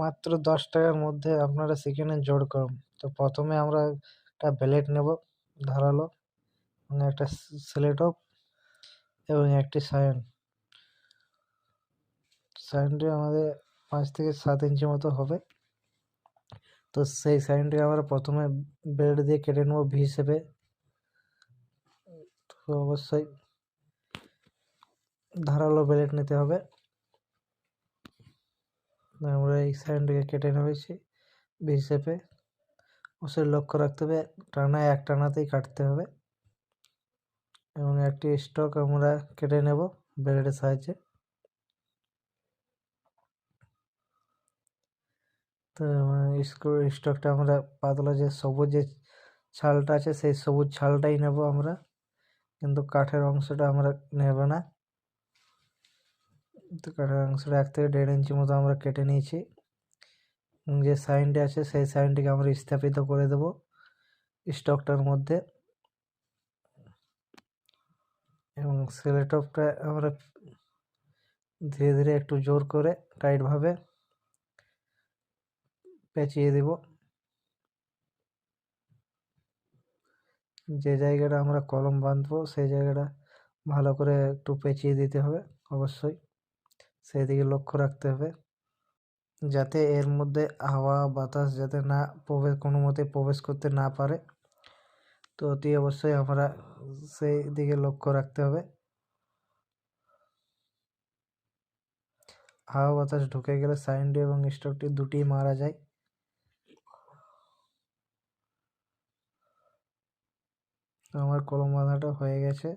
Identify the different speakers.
Speaker 1: মাত্র 10 টাকার মধ্যে আপনারা শিখে নেন জোড় কলম। তো প্রথমে আমরা একটা ব্লেড নেব ধারালো, এবং একটা সেলোটেপ এবং একটি সাইনটি আমাদের 5 থেকে 7 ইঞ্চি মতো হবে। তো সেই সাইনটিকে আমরা প্রথমে ব্লেড দিয়ে কেটে নেব ভি শেপে। তো অবশ্যই ধারালো ব্লেড নিতে হবে। আমরা এই সাইনটিকে কেটে নেবেছি ভি শেপে। অবশ্যই লক্ষ্য রাখতে হবে এক টানাতেই কাটতে হবে। এবং একটি স্টক আমরা কেটে নেব ব্লেডের সাহায্যে। তো স্টকটা আমরা পাতলা যে সবুজ যে ছালটা আছে সেই সবুজ ছালটাই নেব আমরা, কিন্তু কাঠের অংশটা আমরা নেব না। তো কাঠের অংশটা 1 থেকে 1.5 ইঞ্চি মতো আমরা কেটে নিয়েছি। যে সাইনটি আছে সেই সাইনটিকে আমরা স্থাপিত করে দেব স্টকটার মধ্যে, এবং সেলোটেপটা আমরা ধীরে ধীরে একটু জোর করে টাইটভাবে পেঁচিয়ে দেব। যে জায়গাটা আমরা কলম বাঁধবো সেই জায়গাটা ভালো করে একটু পেঁচিয়ে দিতে হবে। অবশ্যই সেই দিকে লক্ষ্য রাখতে হবে যাতে এর মধ্যে হাওয়া বাতাস যাতে না কোনো মতে প্রবেশ করতে না পারে। তো অতি অবশ্যই আমরা সেই দিকে লক্ষ্য রাখতে হবে। হাওয়া বাতাস ঢুকে গেলে সাইনটি এবং স্টকটি দুটি মারা যায়। আমার কলম বাঁধাটা হয়ে গেছে।